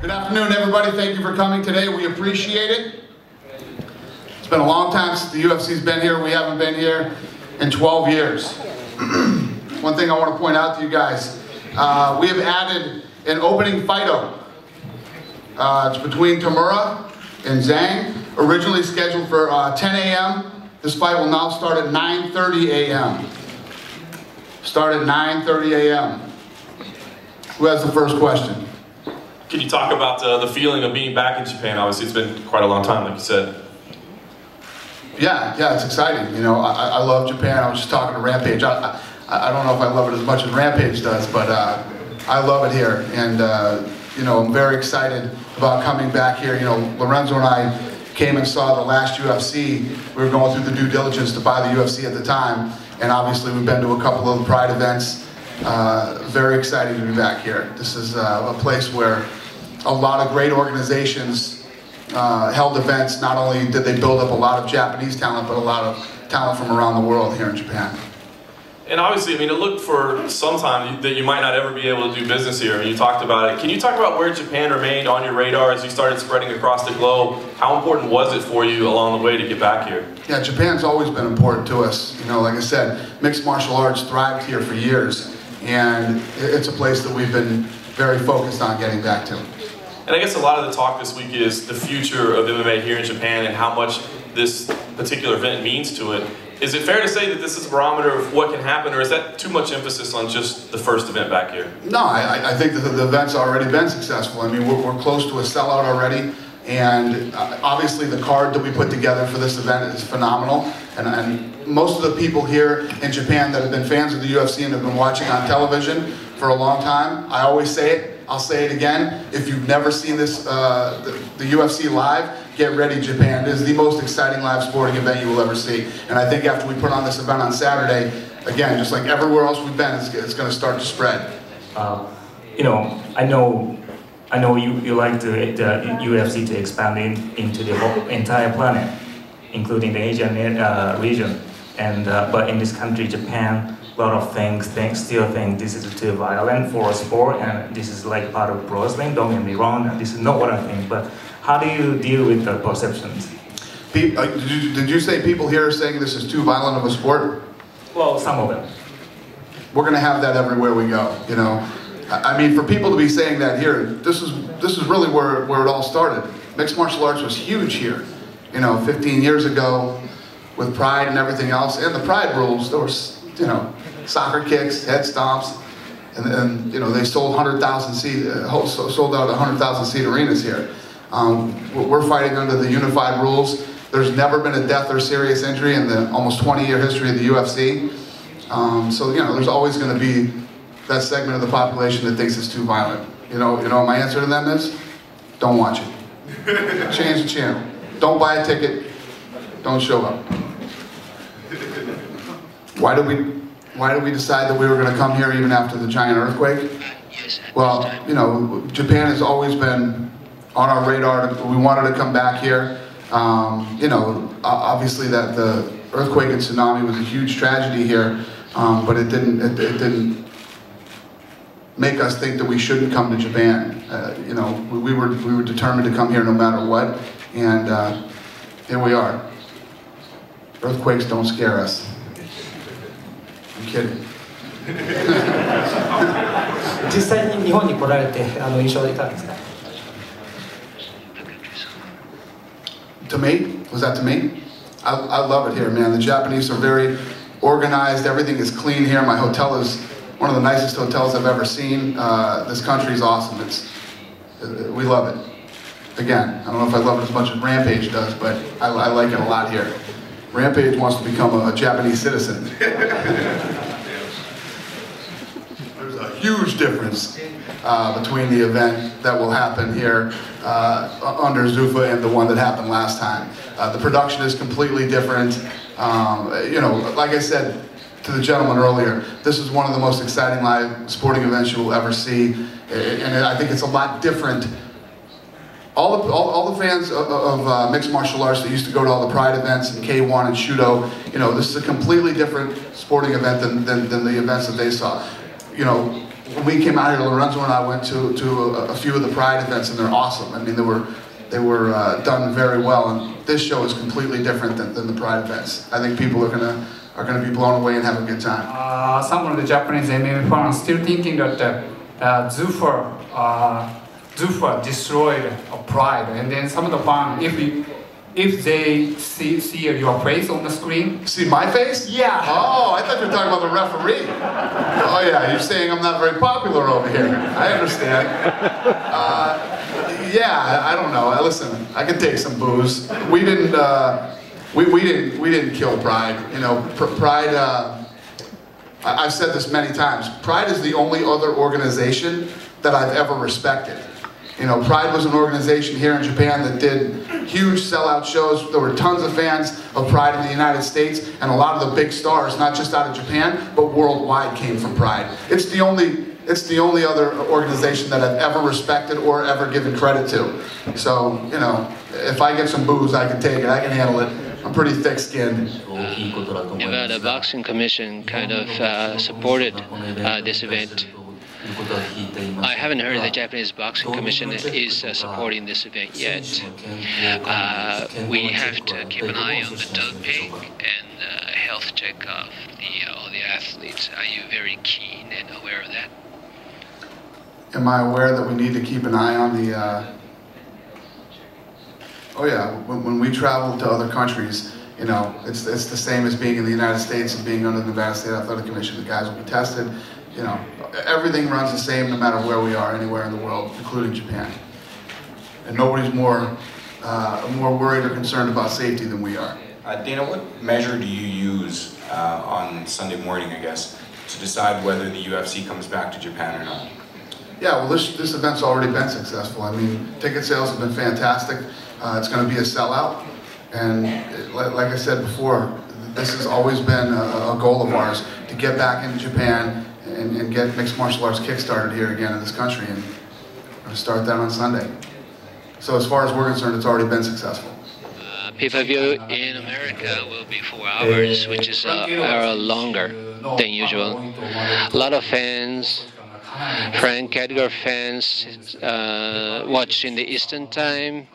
Good afternoon, everybody. Thank you for coming today. We appreciate it. It's been a long time since the UFC's been here. We haven't been here in 12 years. One thing I want to point out to you guys, we have added an opening fight-o. It's between Tamura and Zhang, originally scheduled for 10 a.m. This fight will now start at 9:30 a.m. Start at 9:30 a.m. Who has the first question? Can you talk about the feeling of being back in Japan? Obviously, it's been quite a long time, like you said. Yeah, it's exciting. You know, I love Japan. I was just talking to Rampage. I don't know if I love it as much as Rampage does, but I love it here. And, you know, I'm very excited about coming back here. You know, Lorenzo and I came and saw the last UFC. We were going through the due diligence to buy the UFC at the time. And obviously, we've been to a couple of the Pride events. Very excited to be back here. This is a place where a lot of great organizations held events. Not only did they build up a lot of Japanese talent, but a lot of talent from around the world here in Japan. And obviously, I mean, it looked for some time that you might not ever be able to do business here. I mean, you talked about it. Can you talk about where Japan remained on your radar as you started spreading across the globe? How important was it for you along the way to get back here? Yeah, Japan's always been important to us. You know, like I said, mixed martial arts thrived here for years, and it's a place that we've been very focused on getting back to. And I guess a lot of the talk this week is the future of MMA here in Japan and how much this particular event means to it. Is it fair to say that this is a barometer of what can happen, or is that too much emphasis on just the first event back here? No, I think that the event's already been successful. I mean, we're close to a sellout already, and obviously the card that we put together for this event is phenomenal. And most of the people here in Japan that have been fans of the UFC and have been watching on television for a long time, I always say it, I'll say it again, if you've never seen this, the UFC live, get ready, Japan. It is the most exciting live sporting event you will ever see. And I think after we put on this event on Saturday, again, just like everywhere else we've been, it's going to start to spread. You know, I know you like the UFC to expand into the whole entire planet, including the Asian region. And but in this country, Japan, a lot of things still think this is too violent for a sport, and this is like part of pro wrestling. Don't get me wrong, this is not what I think. But how do you deal with the perceptions? Did you say people here are saying this is too violent of a sport? Well, some of them. We're going to have that everywhere we go. You know, I mean, for people to be saying that here, this is really where it all started. Mixed martial arts was huge here. You know, 15 years ago, with Pride and everything else, and the Pride rules, there was, you know, soccer kicks, head stomps, and you know, they sold 100,000 seat, sold out 100,000 seat arenas here. We're fighting under the unified rules. There's never been a death or serious injury in the almost 20-year history of the UFC. So you know, there's always going to be that segment of the population that thinks it's too violent. You know what my answer to them is? Don't watch it. Change the channel. Don't buy a ticket. Don't show up. Why did we decide that we were going to come here even after the giant earthquake? Well, you know, Japan has always been on our radar. We wanted to come back here. You know, obviously that the earthquake and tsunami was a huge tragedy here, but it didn't make us think that we shouldn't come to Japan. You know, we were determined to come here no matter what, and here we are. Earthquakes don't scare us. I'm kidding. 実際に日本に来られて印象はいかがですか? To me? Was that to me? I love it here, man. The Japanese are very organized. Everything is clean here. My hotel is one of the nicest hotels I've ever seen. This country is awesome. We love it. Again, I don't know if I love it as much as Rampage does, but I like it a lot here. Rampage wants to become a Japanese citizen. There's a huge difference between the event that will happen here under Zuffa and the one that happened last time. The production is completely different. You know, like I said to the gentleman earlier, this is one of the most exciting live sporting events you will ever see, and I think it's a lot different. All the fans of mixed martial arts that used to go to all the Pride events and K1 and Shudo, you know, this is a completely different sporting event than the events that they saw. You know, when we came out here, Lorenzo and I went to a few of the Pride events, and they're awesome. I mean, they were done very well, and this show is completely different than the Pride events. I think people are gonna be blown away and have a good time. Some of the Japanese MMA fans still thinking that Zuffa destroyed Pride, and then some of the fans, if they see your face on the screen. See my face? Yeah. Oh, I thought you were talking about the referee. Oh yeah, you're saying I'm not very popular over here. I understand. Yeah, I don't know. Listen, I can take some booze. We didn't kill Pride. You know, Pride. I've said this many times. Pride is the only other organization that I've ever respected. You know, Pride was an organization here in Japan that did huge sellout shows. There were tons of fans of Pride in the United States, and a lot of the big stars, not just out of Japan, but worldwide, came from Pride. It's the only other organization that I've ever respected or ever given credit to. So, you know, if I get some booze, I can take it. I can handle it. I'm pretty thick-skinned. The boxing commission kind of supported this event. I haven't heard the Japanese Boxing Commission is supporting this event yet. We have to keep an eye on the doping and health check of all the athletes. Are you very keen and aware of that? Am I aware that we need to keep an eye on the... Oh yeah, when we travel to other countries, you know, it's the same as being in the United States and being under the Nevada State Athletic Commission. The guys will be tested. You know, everything runs the same no matter where we are, anywhere in the world, including Japan. And nobody's more worried or concerned about safety than we are. Dana, what measure do you use on Sunday morning, I guess, to decide whether the UFC comes back to Japan or not? Yeah, well, this event's already been successful. I mean, ticket sales have been fantastic. It's going to be a sellout. And like I said before, this has always been a goal of ours, to get back into Japan and get mixed martial arts kick-started here again in this country, and we're going to start that on Sunday. So as far as we're concerned, it's already been successful. Pay-per-view in America will be 4 hours, which is an hour longer than usual. A lot of fans, Frank Edgar fans, watch in the Eastern time.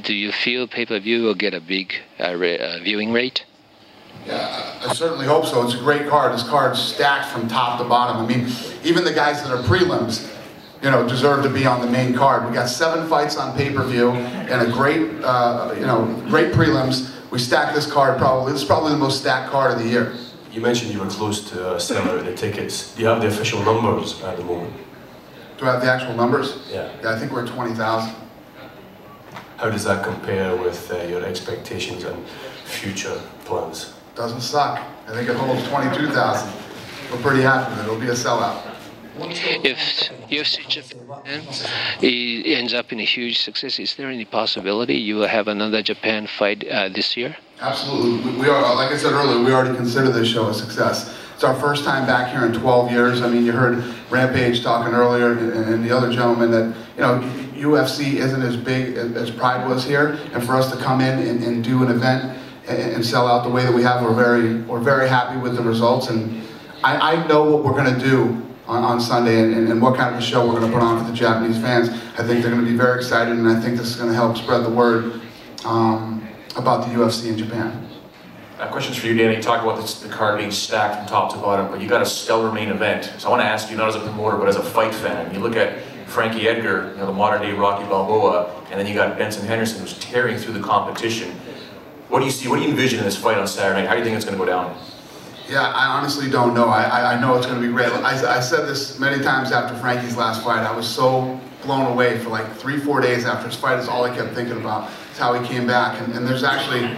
Do you feel pay-per-view will get a big viewing rate? Yeah, I certainly hope so. It's a great card. This card's stacked from top to bottom. I mean, even the guys that are prelims, you know, deserve to be on the main card. We got 7 fights on pay-per-view and a great, great prelims. We stacked this card probably. This is probably the most stacked card of the year. You mentioned you were close to selling out the tickets. Do you have the official numbers at the moment? Do I have the actual numbers? Yeah. Yeah, I think we're at 20,000. How does that compare with your expectations and future plans? Doesn't suck. I think it holds 22,000. We're pretty happy with it. It'll be a sellout. If UFC Japan ends up in a huge success, is there any possibility you will have another Japan fight this year? Absolutely. We are, like I said earlier, we already consider this show a success. It's our first time back here in 12 years. I mean, you heard Rampage talking earlier and the other gentleman that, you know, UFC isn't as big as Pride was here, and for us to come in and do an event and sell out the way that we have, we're very happy with the results, and I know what we're going to do on Sunday and what kind of a show we're going to put on for the Japanese fans. I think they're going to be very excited, and I think this is going to help spread the word about the UFC in Japan. Questions for you, Danny. You talk about the card being stacked from top to bottom, but you got a stellar main event. So I want to ask you, not as a promoter, but as a fight fan. You look at Frankie Edgar, you know, the modern-day Rocky Balboa, and then you got Benson Henderson, who's tearing through the competition. What do you see? What do you envision in this fight on Saturday night? How do you think it's going to go down? Yeah, I honestly don't know. I know it's going to be great. I said this many times after Frankie's last fight. I was so blown away for like 3-4 days after his fight. Is all I kept thinking about. It's how he came back. And there's actually,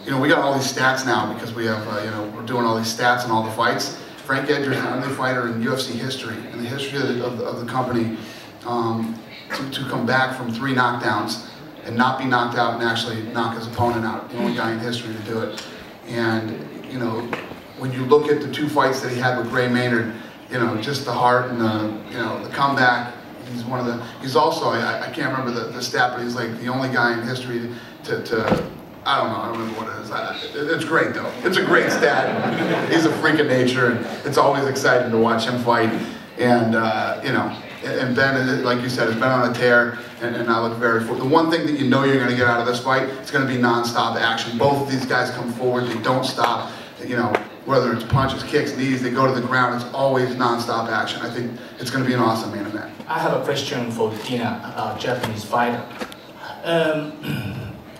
you know, we got all these stats now because we have, you know, we're doing all these stats and all the fights. Frank Edgar is the only fighter in UFC history, in the history of the company, to come back from 3 knockdowns and not be knocked out and actually knock his opponent out. The only guy in history to do it. And, you know, when you look at the 2 fights that he had with Gray Maynard, you know, just the heart and the, you know, the comeback. He's one of the, he's also, I can't remember the stat, but he's like the only guy in history to I don't know, I don't remember what it is. It's great though. It's a great stat. He's a freak of nature, and it's always exciting to watch him fight. And you know, and Ben, like you said, has been on a tear, and I look very forward. The one thing that you know you're going to get out of this fight, it's going to be non-stop action. Both of these guys come forward, they don't stop. You know, whether it's punches, kicks, knees, they go to the ground. It's always non-stop action. I think it's going to be an awesome main event. I have a question for Dina, Japanese fighter.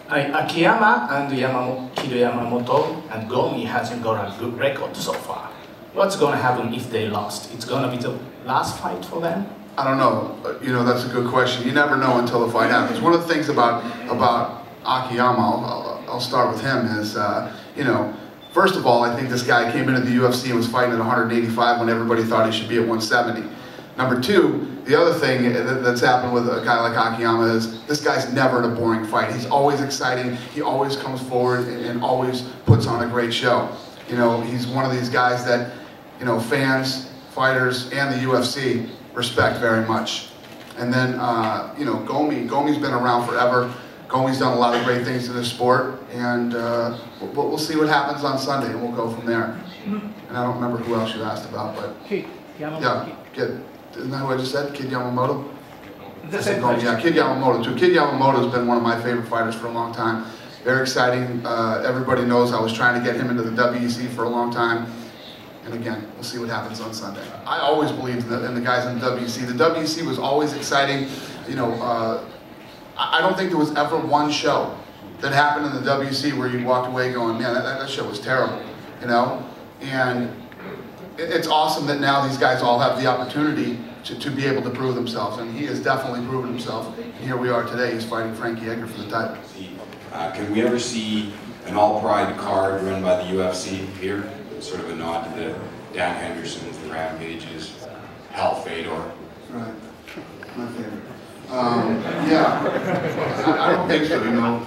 Akiyama and Kido Yamamoto and Gomi hasn't got a good record so far. What's going to happen if they lost? It's going to be the last fight for them? I don't know. You know, that's a good question. You never know until the fight happens. One of the things about Akiyama, I'll start with him, is, you know, first of all, I think this guy came into the UFC and was fighting at 185 when everybody thought he should be at 170. Number two, the other thing that's happened with a guy like Akiyama is this guy's never in a boring fight. He's always exciting. He always comes forward and always puts on a great show. You know, he's one of these guys that, you know, fans, fighters, and the UFC respect very much. And then, you know, Gomi's been around forever. Gomi's done a lot of great things in this sport, and we'll see what happens on Sunday, and we'll go from there. And I don't remember who else you asked about, but yeah, Kid. Isn't that who I just said? Kid Yamamoto? Yeah, Kid Yamamoto too. Kid Yamamoto's been one of my favorite fighters for a long time. Very exciting. Everybody knows I was trying to get him into the WEC for a long time. And again, we'll see what happens on Sunday. I always believed in the guys in the WEC. The WEC was always exciting. You know, I don't think there was ever one show that happened in the WEC where you walked away going, man, that show was terrible, you know? And it's awesome that now these guys all have the opportunity to be able to prove themselves, and he has definitely proven himself. And here we are today, he's fighting Frankie Edgar for the title. Can we ever see an all-pride card run by the UFC here? Sort of a nod to the Dan Hendersons, the Rampages, Hal Fedor. Right, my favorite. Yeah, I don't think so, you know.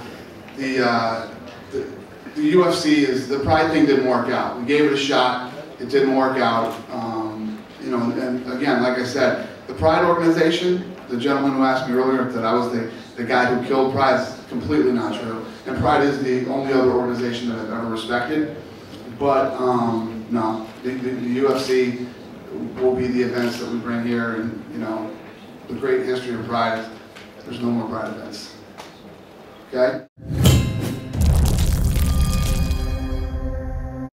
The UFC the Pride thing didn't work out. We gave it a shot, it didn't work out. You know, and again, like I said, the Pride organization, the gentleman who asked me earlier that I was the guy who killed Pride, is completely not true. And Pride is the only other organization that I've ever respected. But no, the UFC will be the events that we bring here, and you know, the great history of Pride, there's no more Pride events. Okay?